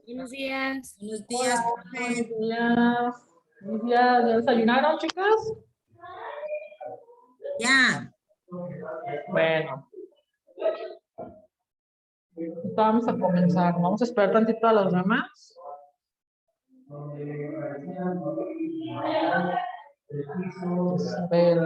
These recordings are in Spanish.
Buenos días. Buenos Hola, días, buenos profe. días. Buenos días. ¿Ya desayunaron, chicas? Ya, Bueno, vamos a comenzar. Vamos a esperar tantito a los demás. Isabel.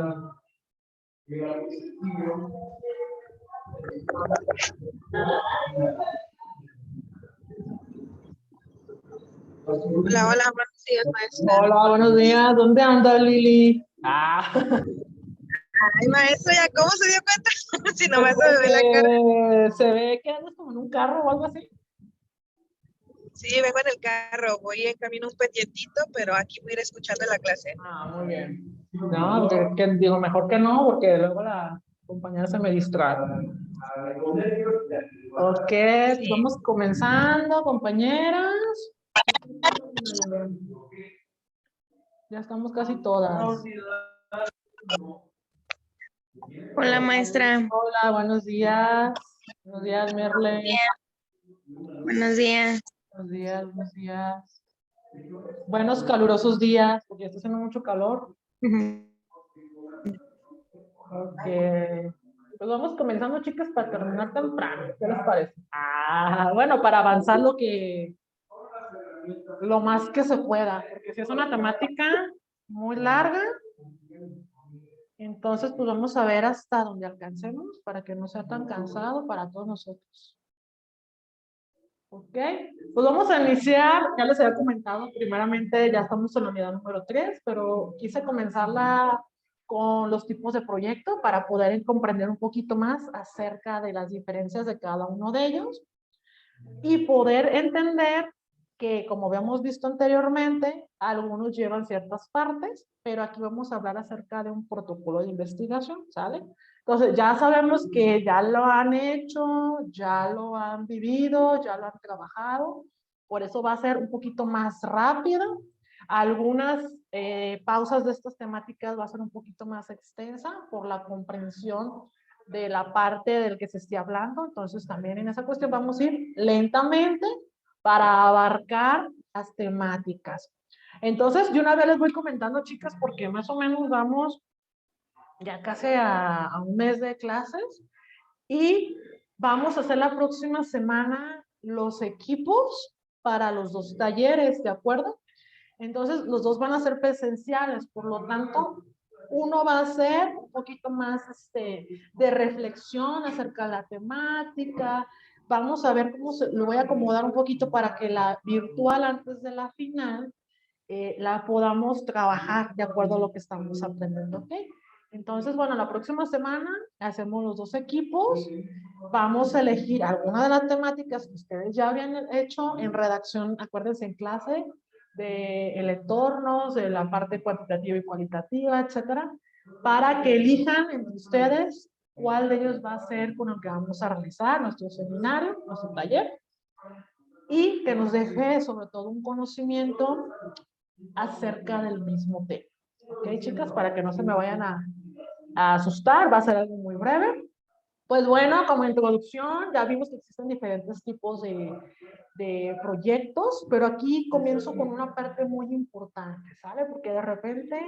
Hola, hola, buenos días, maestra. Hola, buenos días. ¿Dónde anda Lili? Ay, maestra, ¿ya cómo se dio cuenta? Si nomás se me ve la cara. Se ve que andas como en un carro o algo así. Sí, vengo en el carro, voy en camino un pendientito, pero aquí voy a ir escuchando la clase. Muy bien. No, digo, mejor que no, porque luego la compañera se me distrae. Ok, pues vamos comenzando, compañeras. Ya estamos casi todas. Hola, maestra. Hola, buenos días. Buenos días, Merle. Buenos días. Buenos días, buenos días. Buenos calurosos días, porque está haciendo mucho calor. Ok. Pues vamos comenzando, chicas, para terminar temprano. ¿Qué les parece? Bueno, para avanzar lo más que se pueda, porque si es una temática muy larga, entonces pues vamos a ver hasta donde alcancemos para que no sea tan cansado para todos nosotros. Ok, pues vamos a iniciar, ya les había comentado, primeramente ya estamos en la unidad número 3, pero quise comenzarla con los tipos de proyecto para poder comprender un poquito más acerca de las diferencias de cada uno de ellos y poder entender que, como habíamos visto anteriormente, algunos llevan ciertas partes, pero aquí vamos a hablar acerca de un protocolo de investigación, ¿sale? Entonces, ya sabemos que ya lo han hecho, ya lo han vivido, ya lo han trabajado, por eso va a ser un poquito más rápido. Algunas pausas de estas temáticas va a ser un poquito más extensa por la comprensión de la parte del que se esté hablando. Entonces, también en esa cuestión vamos a ir lentamente para abarcar las temáticas. Entonces, de una vez les voy comentando, chicas, porque más o menos vamos ya casi a un mes de clases y vamos a hacer la próxima semana los equipos para los 2 talleres, ¿de acuerdo? Entonces, los 2 van a ser presenciales, por lo tanto, uno va a ser un poquito más de reflexión acerca de la temática. Vamos a ver cómo lo voy a acomodar un poquito para que la virtual antes de la final la podamos trabajar de acuerdo a lo que estamos aprendiendo, ¿ok? Entonces, bueno, la próxima semana hacemos los 2 equipos. Vamos a elegir alguna de las temáticas que ustedes ya habían hecho en redacción, acuérdense, en clase, de el entorno, de la parte cuantitativa y cualitativa, etcétera, para que elijan entre ustedes cuál de ellos va a ser con el que vamos a realizar nuestro seminario, nuestro taller, y que nos deje sobre todo un conocimiento acerca del mismo tema. ¿Ok, chicas? Para que no se me vayan a asustar, va a ser algo muy breve. Pues bueno, como introducción, ya vimos que existen diferentes tipos de proyectos, pero aquí comienzo con una parte muy importante, ¿sale? Porque de repente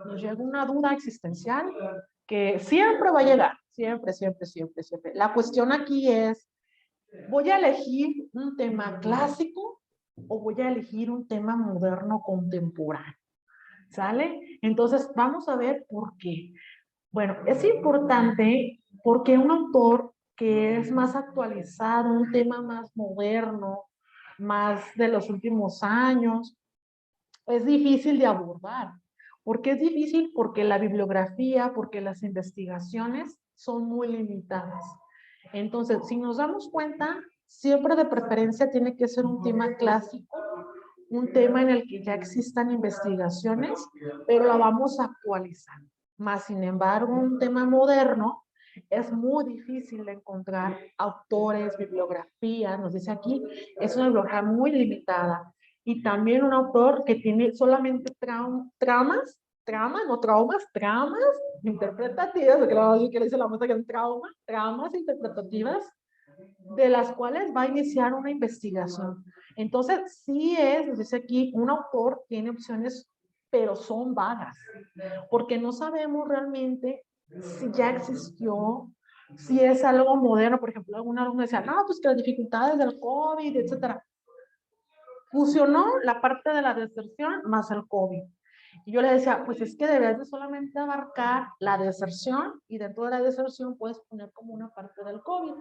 nos llega una duda existencial que siempre va a llegar, siempre, siempre, siempre, siempre. La cuestión aquí es, ¿voy a elegir un tema clásico o voy a elegir un tema moderno contemporáneo? ¿Sale? Entonces, vamos a ver por qué. Bueno, es importante porque un autor que es más actualizado, un tema más moderno, más de los últimos años, es difícil de abordar. ¿Por qué es difícil? Porque la bibliografía, porque las investigaciones son muy limitadas. Entonces, si nos damos cuenta, siempre de preferencia tiene que ser un tema clásico, un tema en el que ya existan investigaciones, pero la vamos a actualizar. Más sin embargo, un tema moderno es muy difícil de encontrar autores, bibliografía, nos dice aquí, es una bibliografía muy limitada. Y también un autor que tiene solamente tramas interpretativas, porque la verdad es que le dice la música que es tramas interpretativas, de las cuales va a iniciar una investigación. Entonces, sí es, dice aquí, un autor tiene opciones, pero son vagas, porque no sabemos realmente si ya existió, si es algo moderno. Por ejemplo, algún alumno decía, no, pues que las dificultades del COVID, etcétera. Fusionó la parte de la deserción más el COVID. Y yo le decía, pues es que debes de solamente abarcar la deserción y dentro de la deserción puedes poner como una parte del COVID.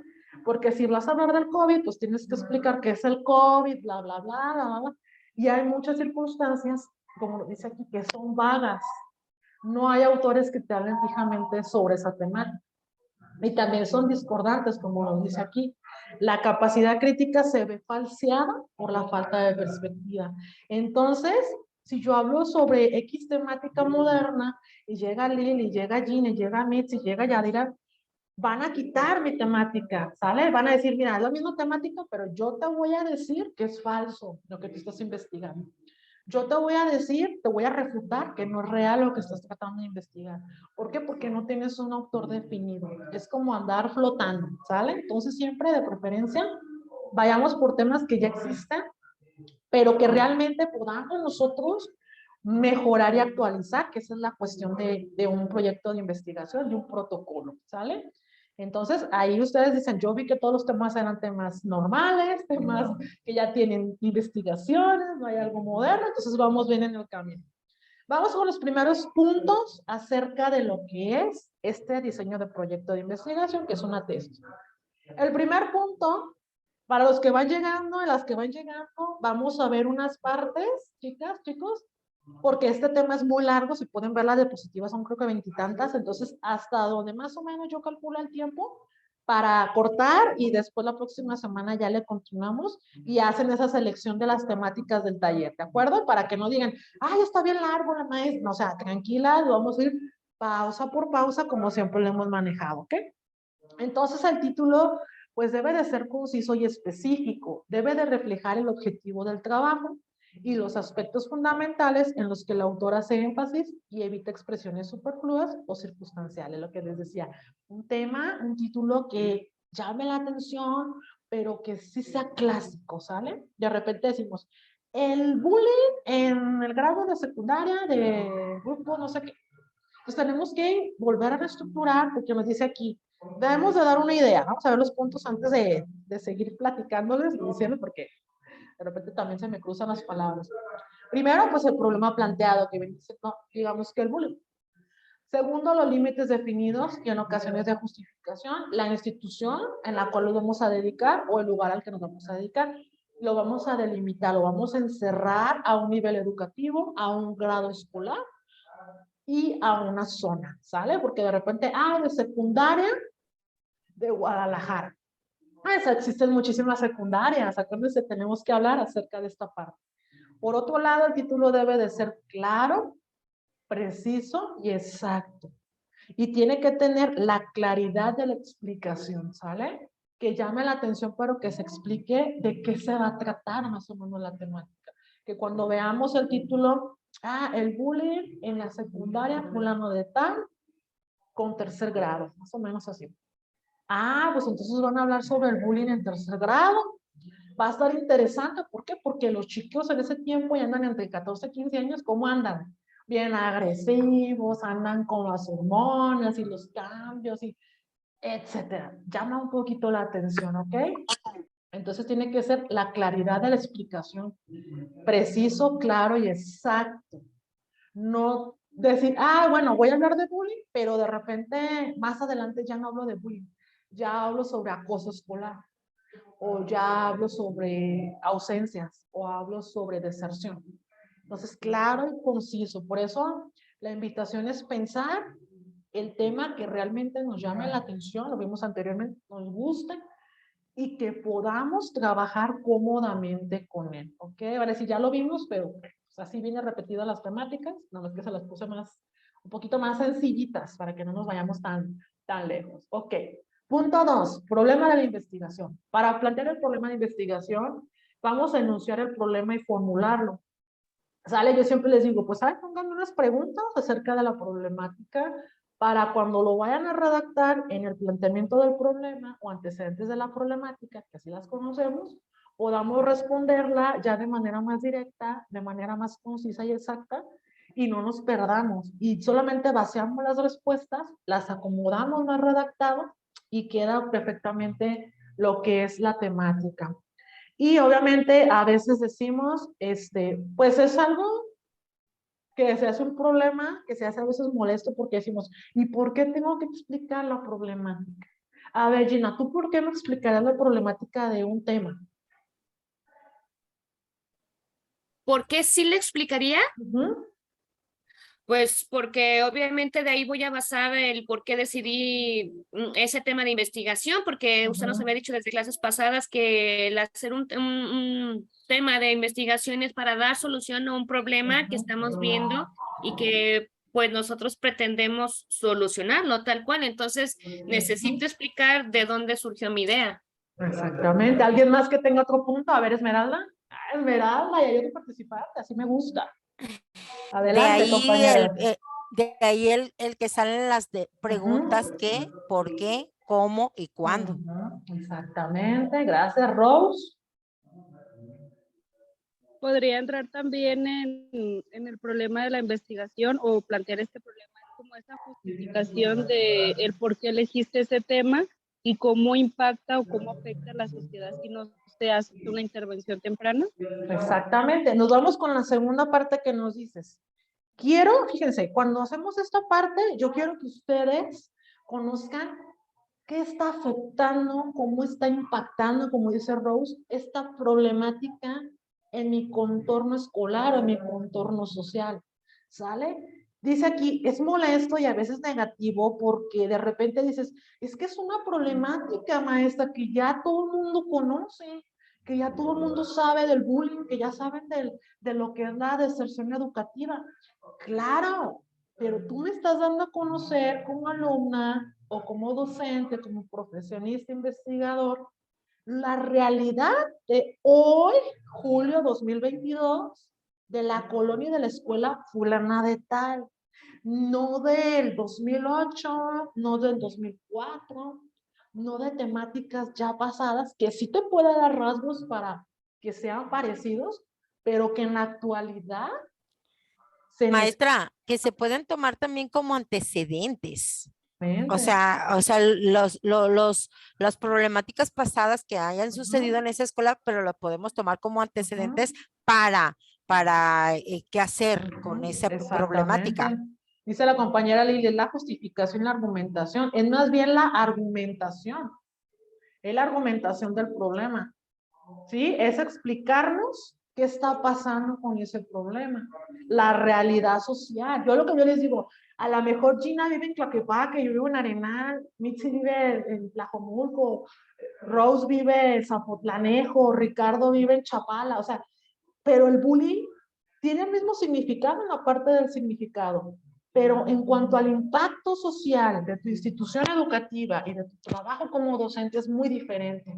Porque si vas a hablar del COVID, pues tienes que explicar qué es el COVID, bla, bla, bla, bla, bla, bla. Y hay muchas circunstancias, como lo dice aquí, que son vagas. No hay autores que te hablen fijamente sobre esa temática. Y también son discordantes, como lo dice aquí. La capacidad crítica se ve falseada por la falta de perspectiva. Entonces, si yo hablo sobre X temática moderna, y llega Lili, y llega Gina, y llega Mitzi, y llega Yadira, van a quitar mi temática, ¿sale? Van a decir, mira, es la misma temática, pero yo te voy a decir que es falso lo que tú estás investigando. Yo te voy a decir, te voy a refutar que no es real lo que estás tratando de investigar. ¿Por qué? Porque no tienes un autor definido. Es como andar flotando, ¿sale? Entonces siempre de preferencia vayamos por temas que ya existen, pero que realmente podamos nosotros mejorar y actualizar, que esa es la cuestión de un proyecto de investigación, de un protocolo, ¿sale? Entonces, ahí ustedes dicen, yo vi que todos los temas eran temas normales, temas que ya tienen investigaciones, no hay algo moderno, entonces vamos bien en el camino. Vamos con los primeros puntos acerca de lo que es este diseño de proyecto de investigación, que es una tesis. El primer punto, para los que van llegando y las que van llegando, vamos a ver unas partes, chicas, chicos, porque este tema es muy largo. Si pueden ver las diapositivas, son creo que veintitantas, entonces hasta donde más o menos yo calculo el tiempo para cortar y después la próxima semana ya le continuamos y hacen esa selección de las temáticas del taller, ¿de acuerdo? Para que no digan, ay, está bien largo la maestra, no, o sea, tranquila, vamos a ir pausa por pausa como siempre lo hemos manejado, ¿ok? Entonces el título pues debe de ser conciso y específico, debe de reflejar el objetivo del trabajo y los aspectos fundamentales en los que el autor hace énfasis y evita expresiones superfluas o circunstanciales, lo que les decía, un tema, un título que llame la atención, pero que sí sea clásico, ¿sale? De repente decimos, el bullying en el grado de secundaria de grupo no sé qué. Entonces tenemos que volver a reestructurar porque nos dice aquí, debemos de dar una idea. Vamos a ver los puntos antes de seguir platicándoles y diciendo porque de repente también se me cruzan las palabras. Primero, pues el problema planteado que dice, no, digamos que el bullying. Segundo, los límites definidos y en ocasiones de justificación, la institución en la cual nos vamos a dedicar o el lugar al que nos vamos a dedicar. Lo vamos a delimitar, lo vamos a encerrar a un nivel educativo, a un grado escolar y a una zona, ¿sale? Porque de repente, de secundaria de Guadalajara. Existen muchísimas secundarias, acuérdense, tenemos que hablar acerca de esta parte. Por otro lado, el título debe de ser claro, preciso y exacto. Y tiene que tener la claridad de la explicación, ¿sale? Que llame la atención, pero que se explique de qué se va a tratar más o menos la temática. Que cuando veamos el título, el bullying en la secundaria, fulano de tal, con tercer grado, más o menos así. Pues entonces van a hablar sobre el bullying en tercer grado. Va a estar interesante. ¿Por qué? Porque los chicos en ese tiempo ya andan entre 14 y 15 años. ¿Cómo andan? Bien agresivos, andan con las hormonas y los cambios y etcétera. Llama un poquito la atención, ¿ok? Entonces tiene que ser la claridad de la explicación. Preciso, claro y exacto. No decir, bueno, voy a hablar de bullying, pero de repente más adelante ya no hablo de bullying. Ya hablo sobre acoso escolar, o ya hablo sobre ausencias, o hablo sobre deserción. Entonces, claro y conciso. Por eso la invitación es pensar el tema que realmente nos llame la atención, lo vimos anteriormente, nos guste y que podamos trabajar cómodamente con él, ¿ok? Vale, si ya lo vimos, pero pues, así viene repetidas las temáticas, nada más que se las puse más, un poquito más sencillitas para que no nos vayamos tan lejos. Ok. Punto 2, problema de la investigación. Para plantear el problema de investigación, vamos a enunciar el problema y formularlo. ¿Sale? Yo siempre les digo, pues, pónganme unas preguntas acerca de la problemática para cuando lo vayan a redactar en el planteamiento del problema o antecedentes de la problemática, que así las conocemos, podamos responderla ya de manera más directa, de manera más concisa y exacta, y no nos perdamos. Y solamente vaciamos las respuestas, las acomodamos más redactado y queda perfectamente lo que es la temática. Y obviamente a veces decimos, pues es algo que se hace un problema, que se hace a veces molesto porque decimos, ¿y por qué tengo que explicar la problemática? A ver, Gina, ¿tú por qué me explicarás la problemática de un tema? ¿Por qué sí le explicaría? Ujú. Pues porque obviamente de ahí voy a basar el por qué decidí ese tema de investigación, porque usted nos Ujú. había dicho desde clases pasadas que el hacer un tema de investigación es para dar solución a un problema que estamos viendo y que pues nosotros pretendemos solucionarlo tal cual. Entonces necesito explicar de dónde surgió mi idea. Exactamente. ¿Alguien más que tenga otro punto? A ver, Esmeralda. Ah, Esmeralda, ya yo que participaste, así me gusta. De Adelante, ahí compañera. el que salen las preguntas qué, por qué, cómo y cuándo. Ujú, exactamente, gracias, Rose. Podría entrar también en el problema de la investigación o plantear este problema como esa justificación de el por qué elegiste ese tema y cómo impacta o cómo afecta a la sociedad si no se hace una intervención temprana. Exactamente, nos vamos con la segunda parte que nos dices. Quiero, fíjense, cuando hacemos esta parte, yo quiero que ustedes conozcan qué está afectando, cómo está impactando, como dice Rose, esta problemática en mi contorno escolar o en mi contorno social. ¿Sale? Dice aquí, es molesto y a veces negativo porque de repente dices, es que es una problemática, maestra, que ya todo el mundo conoce, que ya todo el mundo sabe del bullying, que ya saben de lo que es la deserción educativa. Claro, pero tú me estás dando a conocer como alumna o como docente, como profesionista investigador, la realidad de hoy, julio 2022, de la colonia y de la escuela fulana de tal, no del 2008, no del 2004, no de temáticas ya pasadas, que sí te puede dar rasgos para que sean parecidos, pero que en la actualidad se Maestra, que se pueden tomar también como antecedentes. O necesitan. sea, las problemáticas pasadas que hayan sucedido en esa escuela, pero lo podemos tomar como antecedentes para qué hacer con esa Exactamente. problemática. Dice la compañera Lili, es la justificación y la argumentación. Es más bien la argumentación. Es la argumentación del problema. ¿Sí? Es explicarnos qué está pasando con ese problema. La realidad social. Yo les digo, a lo mejor Gina vive en Tlaquepaque, yo vivo en Arenal, Mitzi vive en Tlajomulco, Rose vive en Zapotlanejo, Ricardo vive en Chapala, o sea, pero el bullying tiene el mismo significado en la parte del significado, pero en cuanto al impacto social de tu institución educativa y de tu trabajo como docente es muy diferente.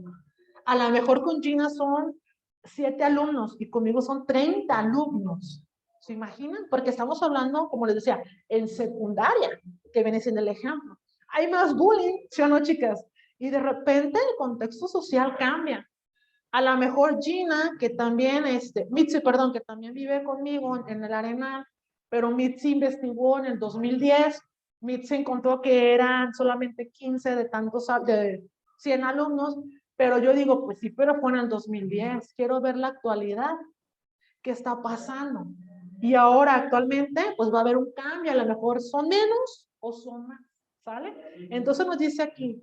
A lo mejor con Gina son 7 alumnos y conmigo son 30 alumnos. ¿Se imaginan? Porque estamos hablando, como les decía, en secundaria, que viene siendo el ejemplo. Hay más bullying, ¿sí o no, chicas? Y de repente el contexto social cambia. A lo mejor Gina, que también, Mitzi, perdón, que también vive conmigo en el Arenal, pero Mitzi investigó en el 2010, Mitzi encontró que eran solamente 15 de tantos, de 100 alumnos, pero yo digo, pues sí, pero fue en el 2010, quiero ver la actualidad, qué está pasando. Y ahora actualmente, pues va a haber un cambio, a lo mejor son menos o son más, ¿sale? Entonces nos dice aquí,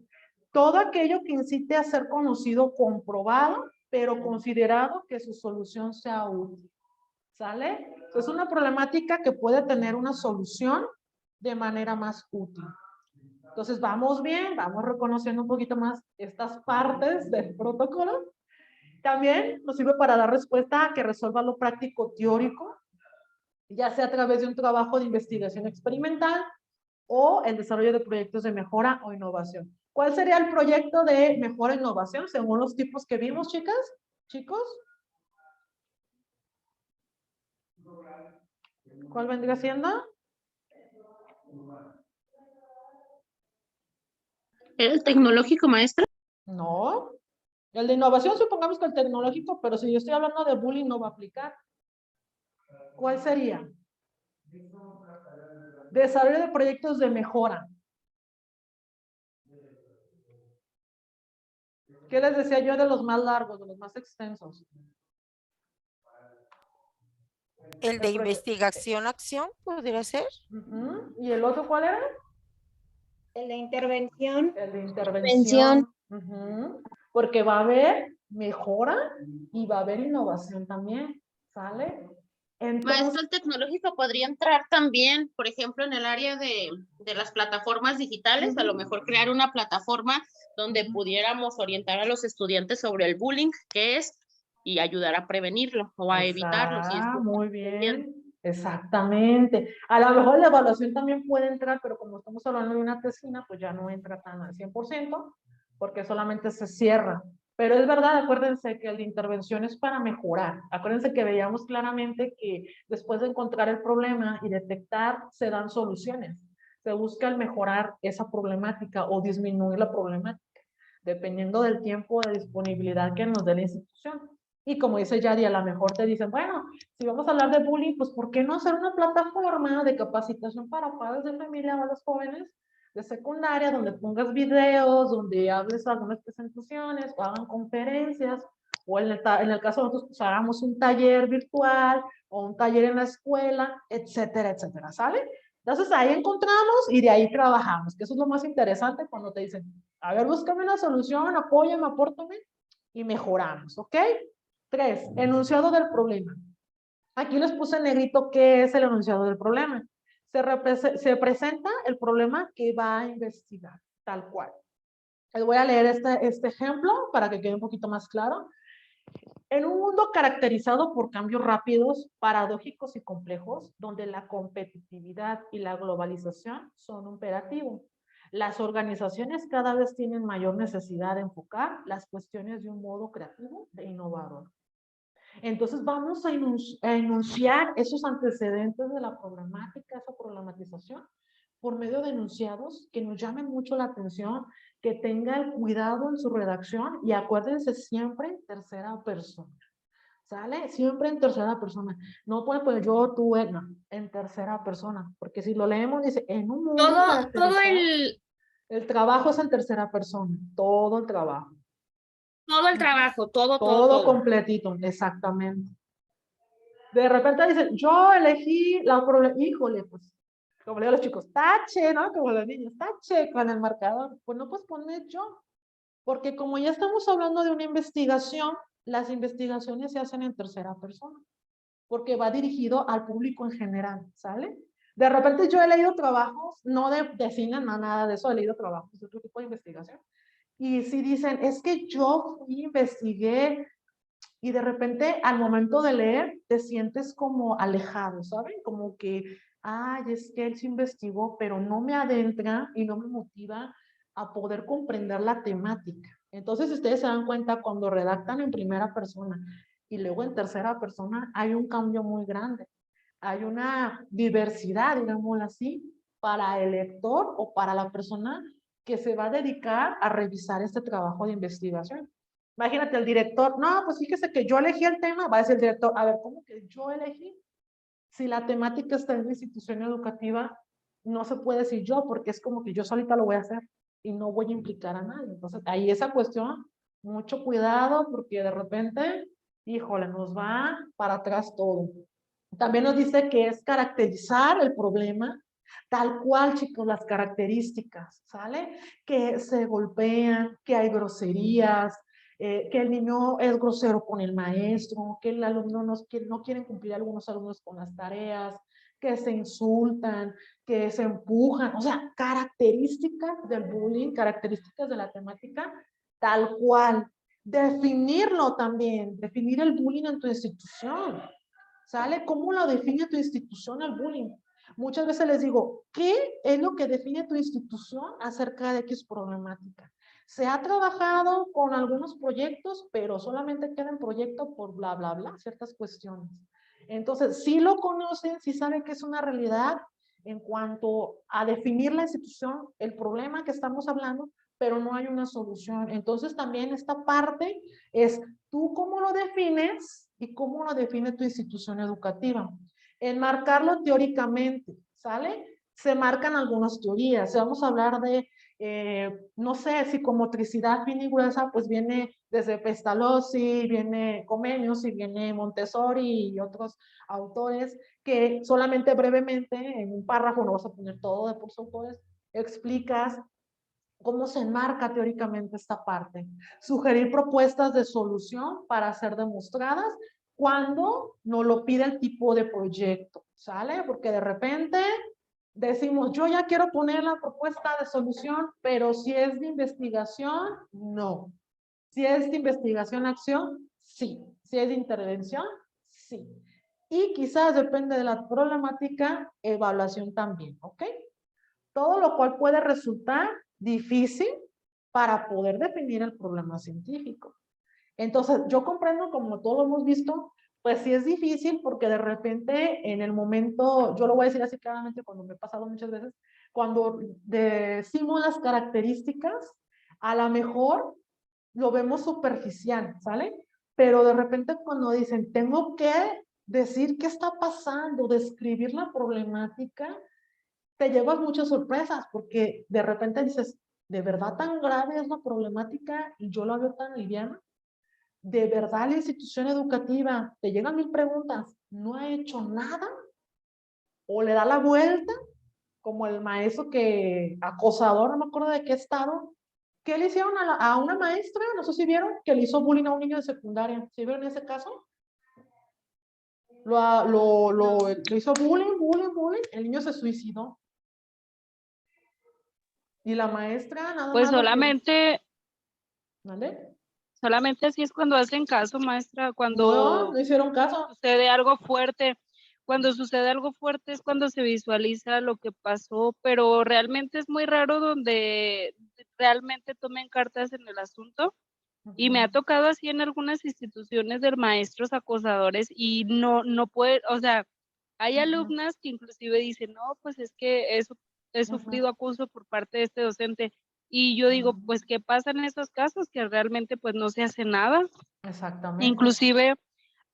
todo aquello que incite a ser conocido, comprobado, pero considerado que su solución sea útil. ¿Sale? Es una problemática que puede tener una solución de manera más útil. Entonces, vamos bien, vamos reconociendo un poquito más estas partes del protocolo. También nos sirve para dar respuesta a que resuelva lo práctico teórico, ya sea a través de un trabajo de investigación experimental o el desarrollo de proyectos de mejora o innovación. ¿Cuál sería el proyecto de mejora e innovación según los tipos que vimos, chicas? ¿Chicos? ¿Cuál vendría siendo? ¿El tecnológico, maestra? No. El de innovación, supongamos que el tecnológico, pero si yo estoy hablando de bullying, no va a aplicar. ¿Cuál sería? Desarrollo de proyectos de mejora. ¿Qué les decía yo de los más largos, de los más extensos? El de investigación, acción, podría ser. Ujú. ¿Y el otro cuál era? El de intervención. El de intervención. Ujú. Porque va a haber mejora y va a haber innovación también, ¿sale? Entonces, Maestro, el tecnológico podría entrar también, por ejemplo, en el área de las plataformas digitales, a lo mejor crear una plataforma donde pudiéramos orientar a los estudiantes sobre el bullying, qué es, y ayudar a prevenirlo o a evitarlo. Si es que muy está bien, exactamente. A lo mejor la evaluación también puede entrar, pero como estamos hablando de una tesina, pues ya no entra tan al 100%, porque solamente se cierra. Pero es verdad, acuérdense que el de intervención es para mejorar. Acuérdense que veíamos claramente que después de encontrar el problema y detectar, se dan soluciones. Se busca el mejorar esa problemática o disminuir la problemática, dependiendo del tiempo de disponibilidad que nos dé la institución. Y como dice Yadi, a lo mejor te dicen, bueno, si vamos a hablar de bullying, pues ¿por qué no hacer una plataforma de capacitación para padres de familia o a los jóvenes de secundaria, donde pongas videos, donde hables algunas presentaciones o hagan conferencias, o en el caso de nosotros, pues hagamos un taller virtual o un taller en la escuela, etcétera, etcétera, ¿sale? Entonces ahí encontramos y de ahí trabajamos, que eso es lo más interesante cuando te dicen, a ver, búscame una solución, apóyame, apórtame y mejoramos, ¿ok? 3, enunciado del problema. Aquí les puse en negrito qué es el enunciado del problema. Se presenta el problema que va a investigar, tal cual. Les voy a leer este ejemplo para que quede un poquito más claro. En un mundo caracterizado por cambios rápidos, paradójicos y complejos, donde la competitividad y la globalización son un imperativo, las organizaciones cada vez tienen mayor necesidad de enfocar las cuestiones de un modo creativo e innovador. Entonces vamos a enunciar esos antecedentes de la problemática, esa problematización, por medio de enunciados que nos llamen mucho la atención, que tenga el cuidado en su redacción y acuérdense siempre en tercera persona. ¿Sale? Siempre en tercera persona. No puede poner yo, tú, él, no, en tercera persona, porque si lo leemos dice, en un mundo Todo caracterizado, el el trabajo es en tercera persona, todo el trabajo. trabajo, Todo completito, exactamente. De repente dicen, yo elegí la problema, híjole, pues, como le digo a los chicos, tache, ¿no? Como los niños, tache con el marcador. Pues no puedes poner yo, porque como ya estamos hablando de una investigación, las investigaciones se hacen en tercera persona, porque va dirigido al público en general, ¿sale? De repente yo he leído trabajos, no de cine, no nada de eso, he leído trabajos de otro tipo de investigación, y si dicen, es que yo fui, investigué, y de repente al momento de leer te sientes como alejado, ¿saben? Como que, ay, es que él se investigó, pero no me adentra y no me motiva a poder comprender la temática. Entonces, ustedes se dan cuenta cuando redactan en primera persona y luego en tercera persona, hay un cambio muy grande. Hay una diversidad, digámoslo así, para el lector o para la persona que se va a dedicar a revisar este trabajo de investigación. Imagínate el director, no, pues fíjese que yo elegí el tema, va a decir el director, a ver, ¿cómo que yo elegí? Si la temática está en la institución educativa, no se puede decir yo, porque es como que yo solita lo voy a hacer y no voy a implicar a nadie. Entonces, ahí esa cuestión, mucho cuidado, porque de repente, híjole, nos va para atrás todo. También nos dice que es caracterizar el problema tal cual, chicos, las características, ¿sale? Que se golpean, que hay groserías, que el niño es grosero con el maestro, que el alumno no quieren cumplir algunos alumnos con las tareas, que se insultan, que se empujan, o sea, características del bullying, características de la temática, tal cual. Definirlo también, definir el bullying en tu institución, ¿sale? ¿Cómo lo define tu institución el bullying? Muchas veces les digo, ¿qué es lo que define tu institución acerca de X problemática? Se ha trabajado con algunos proyectos, pero solamente queda en proyecto por bla, bla, bla, ciertas cuestiones. Entonces, sí lo conocen, sí saben que es una realidad en cuanto a definir la institución, el problema que estamos hablando, pero no hay una solución. Entonces también esta parte es tú cómo lo defines y cómo lo define tu institución educativa. Enmarcarlo teóricamente, ¿sale? Se marcan algunas teorías. Si vamos a hablar de, no sé, psicomotricidad fina y gruesa, pues viene desde Pestalozzi, viene Comenius y viene Montessori y otros autores que solamente brevemente, en un párrafo, no vas a poner todo de por sus autores, explicas cómo se enmarca teóricamente esta parte. Sugerir propuestas de solución para ser demostradas cuando nos lo pide el tipo de proyecto, ¿sale? Porque de repente decimos, yo ya quiero poner la propuesta de solución, pero si es de investigación, no. Si es de investigación-acción, sí. Si es de intervención, sí. Y quizás depende de la problemática, evaluación también, ¿ok? Todo lo cual puede resultar difícil para poder definir el problema científico. Entonces, yo comprendo, como todos lo hemos visto, pues sí es difícil porque de repente en el momento, yo lo voy a decir así claramente cuando me he pasado muchas veces, cuando decimos las características, a lo mejor lo vemos superficial, ¿sale? Pero de repente cuando dicen, tengo que decir qué está pasando, describir la problemática, te llevas muchas sorpresas porque de repente dices, ¿de verdad tan grave es la problemática y yo la veo tan liviana? ¿De verdad la institución educativa, te llegan 1000 preguntas, no ha hecho nada? ¿O le da la vuelta? Como el maestro que, acosador, no me acuerdo de qué estado, ¿qué le hicieron a una maestra? No sé si vieron, que le hizo bullying a un niño de secundaria. ¿Sí vieron ese caso? Le hizo bullying, el niño se suicidó. Y la maestra nada Pues más. solamente ¿Vale? así es cuando hacen caso, maestra, No, cuando no hicieron caso. sucede algo fuerte. Cuando sucede algo fuerte es cuando se visualiza lo que pasó, pero realmente es muy raro donde realmente tomen cartas en el asunto. Y me ha tocado así en algunas instituciones de maestros acosadores y no puede, o sea, hay alumnas que inclusive dicen, no, pues es que he sufrido acoso por parte de este docente. Y yo digo, pues, ¿qué pasa en esos casos? Que realmente pues no se hace nada. Exactamente. Inclusive,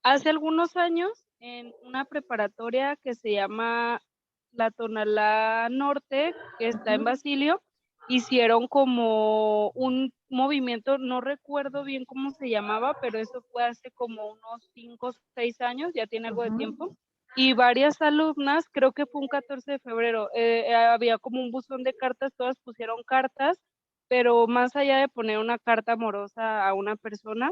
hace algunos años, en una preparatoria que se llama La Tonalá Norte, que está en Basilio, hicieron como un movimiento, no recuerdo bien cómo se llamaba, pero eso fue hace como unos 5 o 6 años, ya tiene algo de tiempo, y varias alumnas, creo que fue un 14 de febrero, había como un buzón de cartas, todas pusieron cartas, pero más allá de poner una carta amorosa a una persona,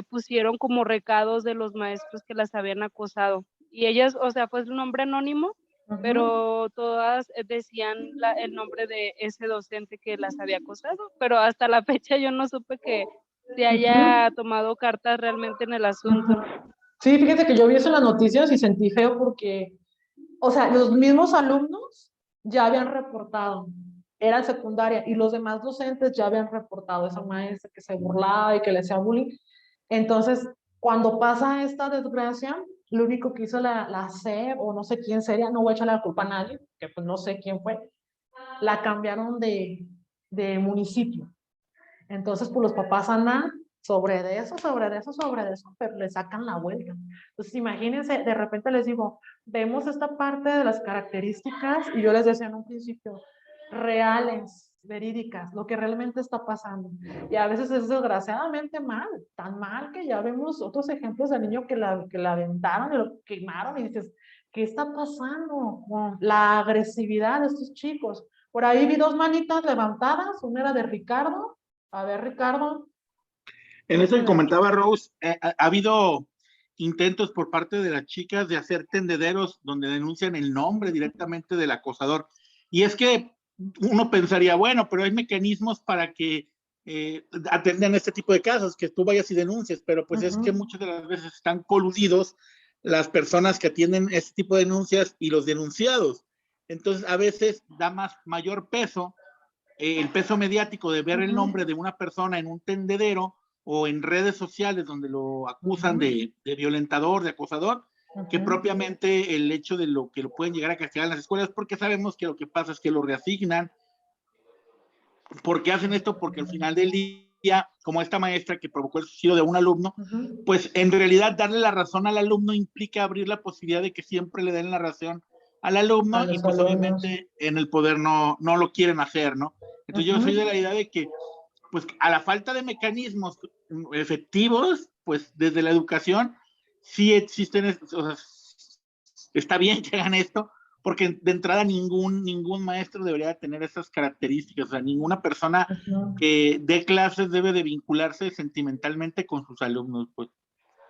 pusieron como recados de los maestros que las habían acosado. Y ellas, o sea, fue un nombre anónimo, pero todas decían el nombre de ese docente que las había acosado, pero hasta la fecha yo no supe que se haya tomado cartas realmente en el asunto. Sí, fíjate que yo vi eso en las noticias y sentí feo porque, o sea, los mismos alumnos ya habían reportado, era secundaria, y los demás docentes ya habían reportado a esa maestra que se burlaba y que le hacía bullying. Entonces, cuando pasa esta desgracia, lo único que hizo la SEP, o no sé quién sería, no voy a echarle la culpa a nadie, que pues no sé quién fue, la cambiaron de municipio. Entonces, pues los papás andan sobre de eso, pero le sacan la vuelta. Entonces, imagínense, de repente les digo, vemos esta parte de las características, y yo les decía en un principio, reales, verídicas, lo que realmente está pasando. Y a veces es desgraciadamente mal, tan mal que ya vemos otros ejemplos de niño que la aventaron y lo quemaron, y dices, ¿qué está pasando con la agresividad de estos chicos? Por ahí vi 2 manitas levantadas, una era de Ricardo. A ver, Ricardo. En eso que comentaba Rose, ha habido intentos por parte de las chicas de hacer tendederos donde denuncian el nombre directamente del acosador. Y es que uno pensaría, bueno, pero hay mecanismos para que atiendan este tipo de casos, que tú vayas y denuncies, pero pues es que muchas de las veces están coludidos las personas que atienden este tipo de denuncias y los denunciados. Entonces, a veces da mayor peso, el peso mediático de ver el nombre de una persona en un tendedero o en redes sociales donde lo acusan de violentador, de acosador, que propiamente el hecho de lo que lo pueden llegar a castigar en las escuelas, porque sabemos que lo que pasa es que lo reasignan ¿Por qué hacen esto? Porque al final del día, como esta maestra que provocó el suicidio de un alumno, pues en realidad darle la razón al alumno implica abrir la posibilidad de que siempre le den la razón al alumno, A y los pues alumnos. obviamente en el poder no lo quieren hacer, ¿no? Entonces yo soy de la idea de que, pues a la falta de mecanismos efectivos, pues desde la educación sí existen, o sea, está bien que hagan esto, porque de entrada ningún maestro debería tener esas características, o sea, ninguna persona que dé clases debe de vincularse sentimentalmente con sus alumnos, pues.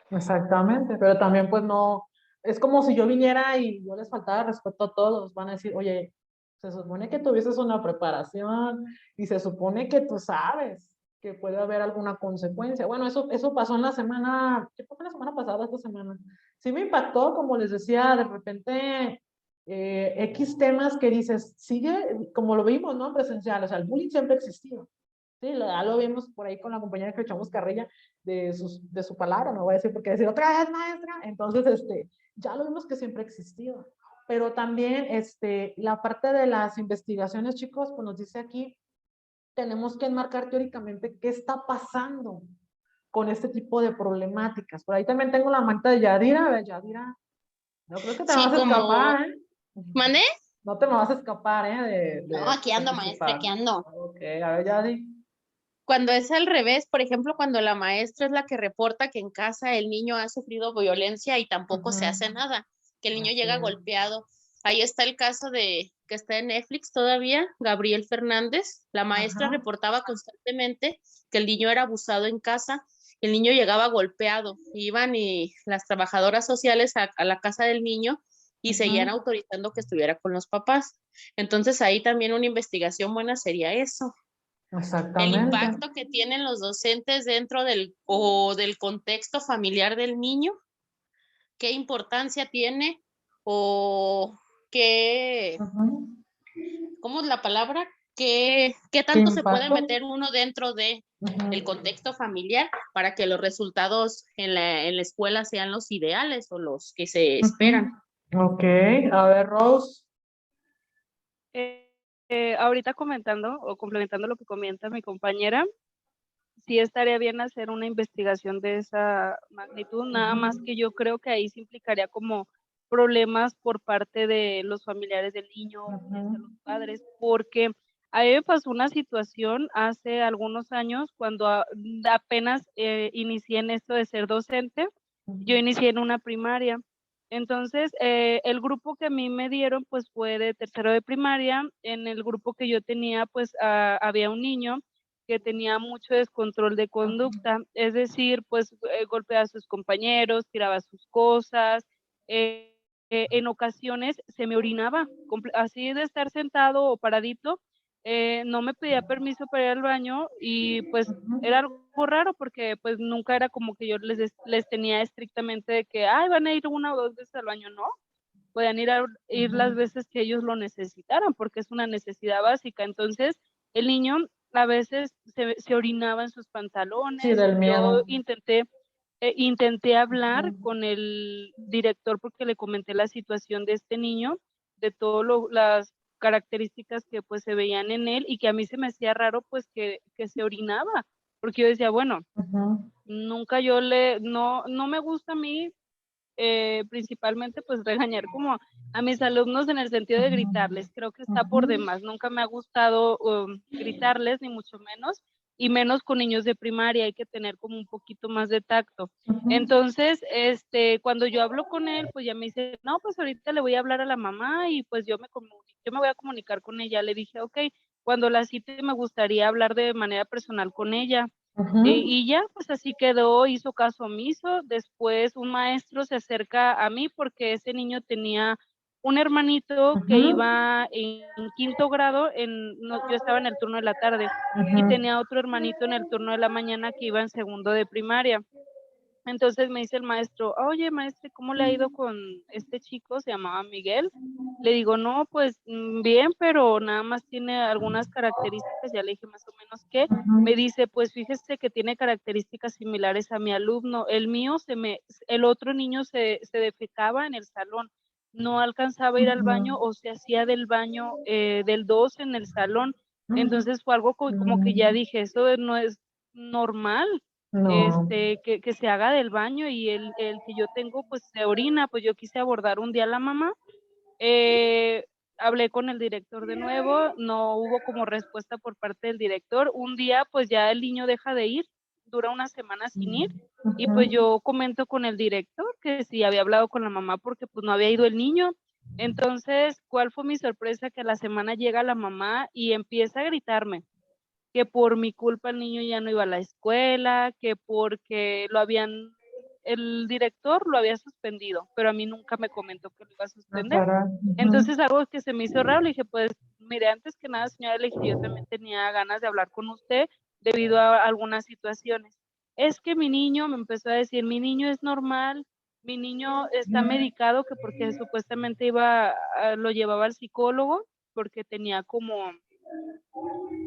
Exactamente, pero también pues no, es como si yo viniera y yo les faltara respeto a todos, van a decir, oye, se supone que tuvieses una preparación y se supone que tú sabes que puede haber alguna consecuencia. Bueno, eso pasó en la semana, ¿qué fue la semana pasada, esta semana? Sí me impactó, como les decía, de repente X temas que dices, sigue, como lo vimos, ¿no? Presencial, o sea, el bullying siempre ha existido. Sí, ya lo vimos por ahí con la compañera que echamos carrilla de su palabra, no voy a decir porque decir otra vez maestra, entonces ya lo vimos que siempre ha existido. Pero también la parte de las investigaciones, chicos, pues nos dice aquí, tenemos que enmarcar teóricamente qué está pasando con este tipo de problemáticas. Por ahí también tengo la manta de Yadira, a ver, Yadira, no creo que te Sí, vas a como, escapar, ¿eh? ¿mané? No te me vas a escapar, ¿eh? No, aquí ando, maestra, participar. aquí ando. Ok, a ver, Yadi. Cuando es al revés, por ejemplo, cuando la maestra es la que reporta que en casa el niño ha sufrido violencia y tampoco se hace nada, que el niño Así llega es. golpeado. Ahí está el caso de que está en Netflix todavía, Gabriel Fernández. La maestra Ajá. reportaba constantemente que el niño era abusado en casa. El niño llegaba golpeado. Iban y las trabajadoras sociales a la casa del niño y seguían autorizando que estuviera con los papás. Entonces ahí también una investigación buena sería eso. El Exactamente. impacto que tienen los docentes dentro del contexto familiar del niño, qué importancia tiene o qué, Ujú. ¿cómo es la palabra? ¿Qué ¿Qué tanto se puede impacto? meter uno dentro de el Ujú. contexto familiar para que los resultados en la escuela sean los ideales o los que se esperan? Ok, a ver, Rose. Ahorita comentando o complementando lo que comenta mi compañera, sí estaría bien hacer una investigación de esa magnitud, nada más que yo creo que ahí se implicaría como problemas por parte de los familiares del niño, de los padres, porque a mí me pasó una situación hace algunos años cuando apenas inicié en esto de ser docente, yo inicié en una primaria. Entonces, el grupo que a mí me dieron, pues fue de tercero de primaria. En el grupo que yo tenía, pues había un niño que tenía mucho descontrol de conducta, es decir, pues golpeaba a sus compañeros, tiraba sus cosas, en ocasiones se me orinaba, así de estar sentado o paradito, no me pedía permiso para ir al baño y pues era algo raro porque pues nunca era como que yo les tenía estrictamente de que, ay, van a ir una o dos veces al baño, no, podían ir las veces que ellos lo necesitaran porque es una necesidad básica. Entonces, el niño a veces se orinaba en sus Sí, pantalones. del Yo miedo. intenté hablar con el director porque le comenté la situación de este niño, de todas las características que pues se veían en él y que a mí se me hacía raro pues que se orinaba, porque yo decía, bueno, nunca no me gusta a mí principalmente pues regañar como a mis alumnos en el sentido de gritarles, creo que está por demás, nunca me ha gustado gritarles ni mucho menos, y menos con niños de primaria, hay que tener como un poquito más de tacto. Entonces, cuando yo hablo con él, pues ya me dice, no, pues ahorita le voy a hablar a la mamá y pues yo me voy a comunicar con ella. Le dije, ok, cuando la cite me gustaría hablar de manera personal con ella. Y ya, pues así quedó, hizo caso omiso. Después un maestro se acerca a mí porque ese niño tenía un hermanito que iba en quinto grado, yo estaba en el turno de la tarde, y tenía otro hermanito en el turno de la mañana que iba en segundo de primaria. Entonces me dice el maestro, oye maestre, ¿cómo le ha ido con este chico? Se llamaba Miguel. Le digo, no, pues bien, pero nada más tiene algunas características, ya le dije más o menos qué. Me dice, pues fíjese que tiene características similares a mi alumno. El mío, el otro niño se defecaba en el salón, no alcanzaba a ir al baño o se hacía del baño del 2 en el salón. Entonces fue algo como que ya dije, eso no es normal, No. que se haga del baño y el que yo tengo pues se orina, pues yo quise abordar un día a la mamá, hablé con el director de nuevo, no hubo como respuesta por parte del director, un día pues ya el niño deja de ir, dura una semana sin ir, y pues yo comento con el director que si había hablado con la mamá porque pues no había ido el niño. Entonces, ¿cuál fue mi sorpresa? Que a la semana llega la mamá y empieza a gritarme que por mi culpa el niño ya no iba a la escuela, que porque el director lo había suspendido, pero a mí nunca me comentó que lo iba a suspender. Entonces, algo que se me hizo raro, le dije, pues, mire, antes que nada, señora, le dije, yo también tenía ganas de hablar con usted debido a algunas situaciones. Es que mi niño, me empezó a decir, mi niño es normal, mi niño está medicado, que porque supuestamente lo llevaba al psicólogo, porque tenía como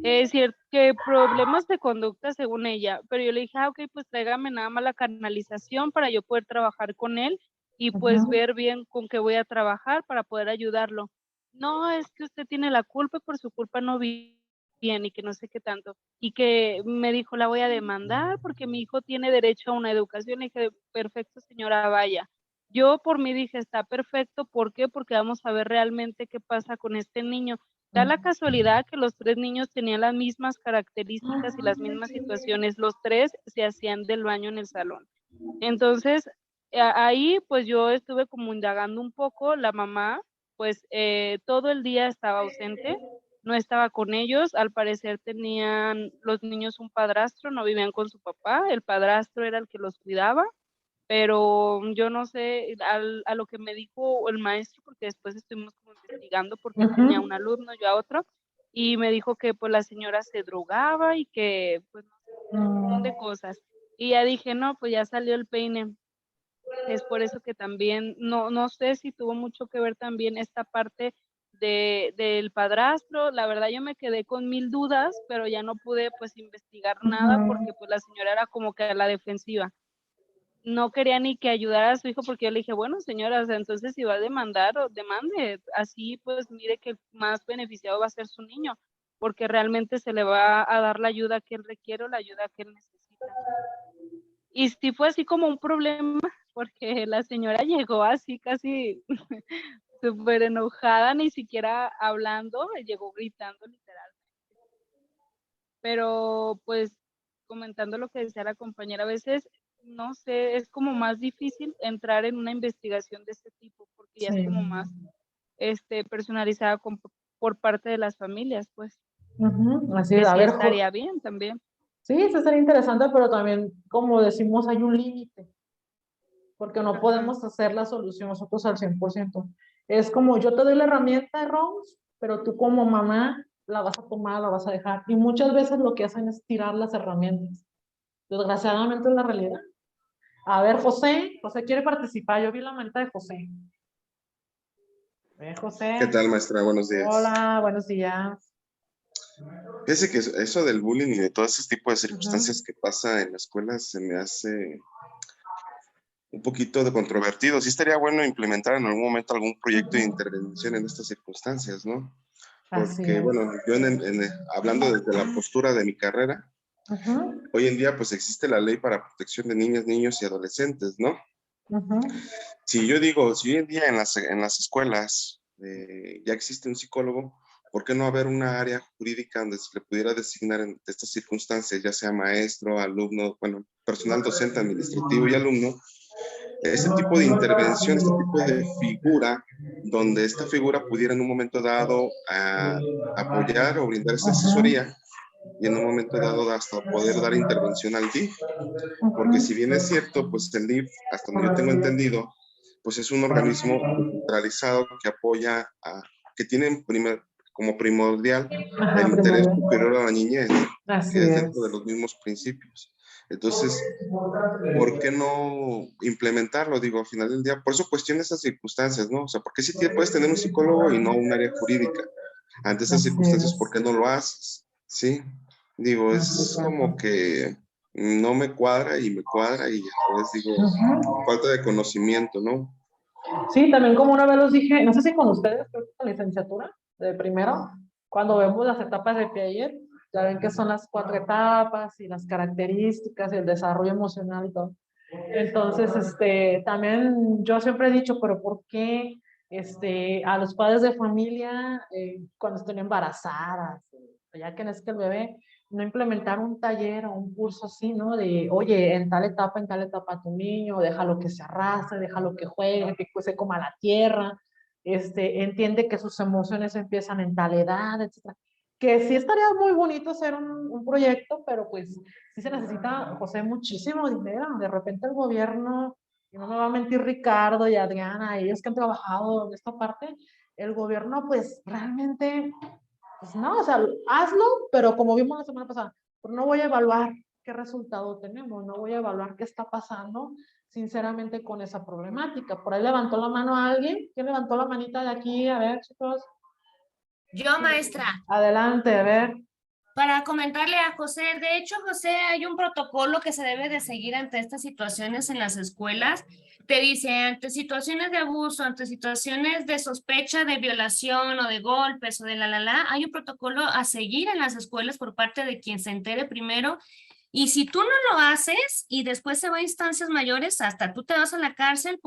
es cierto que problemas de conducta según ella, pero yo le dije, ok, pues tráigame nada más la canalización para yo poder trabajar con él y pues ver bien con qué voy a trabajar para poder ayudarlo. No, es que usted tiene la culpa y por su culpa no vi bien y que no sé qué tanto. Y que me dijo, la voy a demandar porque mi hijo tiene derecho a una educación. Y dije, perfecto, señora, vaya. Yo por mí dije, está perfecto, ¿por qué? Porque vamos a ver realmente qué pasa con este niño. Da la casualidad que los 3 niños tenían las mismas características y las mismas situaciones. Los 3 se hacían del baño en el salón. Entonces, ahí pues yo estuve como indagando un poco. La mamá, pues todo el día estaba ausente, no estaba con ellos. Al parecer tenían los niños un padrastro, no vivían con su papá. El padrastro era el que los cuidaba. Pero yo no sé, a lo que me dijo el maestro, porque después estuvimos como investigando porque él tenía un alumno, yo a otro, y me dijo que pues la señora se drogaba y que pues no sé, un montón de cosas. Y ya dije, no, pues ya salió el peine. Es por eso que también, no sé si tuvo mucho que ver también esta parte del padrastro. La verdad yo me quedé con 1000 dudas, pero ya no pude pues investigar nada porque pues la señora era como que a la defensiva. No quería ni que ayudara a su hijo porque yo le dije, bueno, señora, o sea, entonces si va a demandar, o demande, así pues mire que el más beneficiado va a ser su niño, porque realmente se le va a dar la ayuda que él requiere o la ayuda que él necesita. Y sí fue así como un problema, porque la señora llegó así casi súper enojada, ni siquiera hablando, llegó gritando literal. Pero pues comentando lo que decía la compañera, a veces, no sé, es como más difícil entrar en una investigación de este tipo, porque ya es como más personalizada por parte de las familias, pues, Así que es, a sí ver, estaría bien también. sí, eso sería interesante, pero también, como decimos, hay un límite, porque no podemos hacer la solución nosotros al 100%. Es como yo te doy la herramienta, Rose, pero tú como mamá la vas a tomar, la vas a dejar. Y muchas veces lo que hacen es tirar las herramientas. Desgraciadamente es la realidad. A ver, José quiere participar. Yo vi la manita de José. José. ¿Qué tal, maestra? Buenos días. Hola, buenos días. Fíjese que eso del bullying y de todo ese tipo de circunstancias que pasa en la escuela se me hace un poquito de controvertido. Sí estaría bueno implementar en algún momento algún proyecto de intervención en estas circunstancias, ¿no? Porque, bueno, yo hablando desde la postura de mi carrera, hoy en día pues existe la ley para protección de niñas, niños y adolescentes, ¿no? Si yo digo, si hoy en día en las escuelas ya existe un psicólogo, ¿por qué no haber una área jurídica donde se le pudiera designar en estas circunstancias, ya sea maestro, alumno, bueno, personal docente, administrativo y alumno, este tipo de intervención, este tipo de figura, donde esta figura pudiera en un momento dado apoyar o brindar esa asesoría y en un momento dado hasta poder dar intervención al DIF? Porque si bien es cierto, pues el DIF, hasta donde yo tengo entendido, pues es un organismo centralizado que apoya, que tiene como primordial el interés superior a la niñez, que es dentro de los mismos principios. Entonces, ¿por qué no implementarlo? Digo, al final del día, por eso cuestiono esas circunstancias, ¿no? O sea, ¿por qué si puedes tener un psicólogo y no un área jurídica? Ante esas circunstancias, ¿por qué no lo haces? ¿Sí? Digo, es como que no me cuadra y me cuadra y a la vez digo, falta de conocimiento, ¿no? Sí, también como una vez los dije, no sé si con ustedes, creo que con la licenciatura de primero, cuando vemos las etapas de Piaget, ya ven que son las 4 etapas y las características y el desarrollo emocional y todo. Entonces, también yo siempre he dicho, pero ¿por qué a los padres de familia, cuando estén embarazadas, ya que es que el bebé, no implementar un taller o un curso así, ¿no? De, oye, en tal etapa tu niño, déjalo que se arrastre, déjalo que juegue, que se coma la tierra, entiende que sus emociones empiezan en tal edad, etc. Que sí estaría muy bonito hacer un proyecto, pero pues sí se necesita, José, muchísimo dinero. De repente el gobierno, y no me va a mentir Ricardo y Adriana, ellos que han trabajado en esta parte, el gobierno pues realmente, pues no, o sea, hazlo, pero como vimos la semana pasada, pero no voy a evaluar qué resultado tenemos, no voy a evaluar qué está pasando sinceramente con esa problemática. Por ahí levantó la mano alguien. ¿Quién levantó la manita de aquí? A ver, chicos. Yo, maestra. Adelante, a ver. Para comentarle a José, de hecho, José, hay un protocolo que se debe de seguir ante estas situaciones en las escuelas. Te dice, ante situaciones de abuso, ante situaciones de sospecha de violación o de golpes o de hay un protocolo a seguir en las escuelas por parte de quien se entere primero. Y si tú no lo haces y después se va a instancias mayores, hasta tú te vas a la cárcel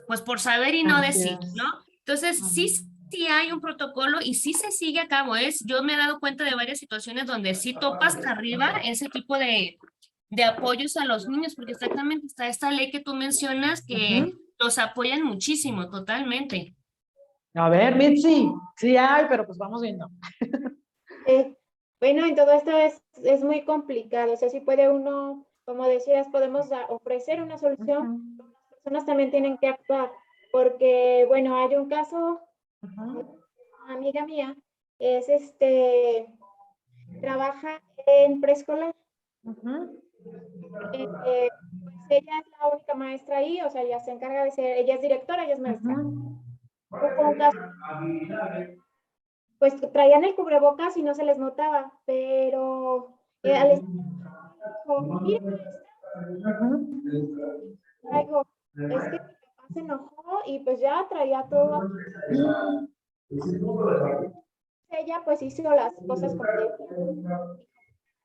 pues por saber y no decir, ¿no? Entonces, sí hay un protocolo y sí se sigue a cabo. Yo me he dado cuenta de varias situaciones donde sí topas arriba ese tipo de apoyos a los niños, porque exactamente está esta ley que tú mencionas que los apoyan muchísimo, totalmente. A ver, Mitzi, sí hay, pero pues vamos viendo. Bueno, en todo esto es muy complicado. O sea, sí puede uno, como decías, podemos ofrecer una solución, las personas también tienen que actuar, porque, bueno, hay un caso, una amiga mía, trabaja en preescolar. Pues ella es la única maestra ahí, o sea, ella se encarga de ser, ella es directora, ella es maestra. Hubo un caso, pues traían el cubrebocas y no se les notaba, pero al mira, traigo, es que mi papá se enojó y pues ya traía todo. Ella pues hizo las cosas como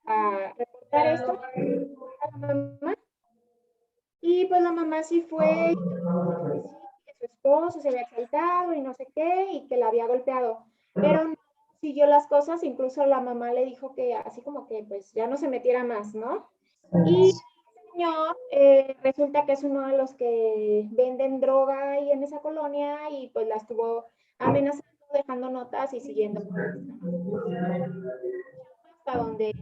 a reportar esto a la mamá, y pues la mamá sí fue, que su esposo se había exaltado y no sé qué, y que la había golpeado, pero no siguió las cosas. Incluso la mamá le dijo que así como que pues ya no se metiera más, ¿no? Y el señor resulta que es uno de los que venden droga ahí en esa colonia, y pues la estuvo amenazando, dejando notas y siguiendo hasta donde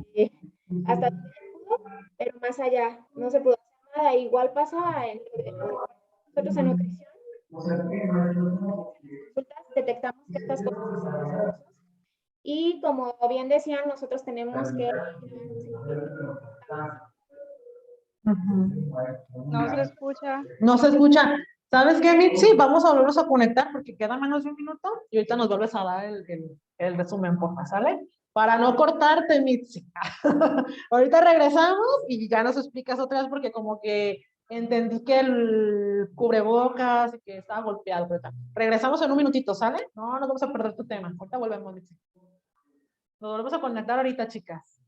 pudo, pero más allá no se pudo hacer nada. Igual pasa nosotros en nutrición, detectamos que estas cosas son, y como bien decían, nosotros tenemos que No se escucha. No se escucha. ¿Sabes qué, Mitzi? Vamos a volvernos a conectar porque queda menos de un minuto y ahorita nos vuelves a dar el resumen, porfa, ¿sale? Para no cortarte, Mitzi. Ahorita regresamos y ya nos explicas otra vez, porque como que entendí que el cubrebocas y que estaba golpeado. Pero regresamos en un minutito, ¿sale? No nos vamos a perder tu tema. Ahorita volvemos, Mitzi. Nos volvemos a conectar ahorita, chicas.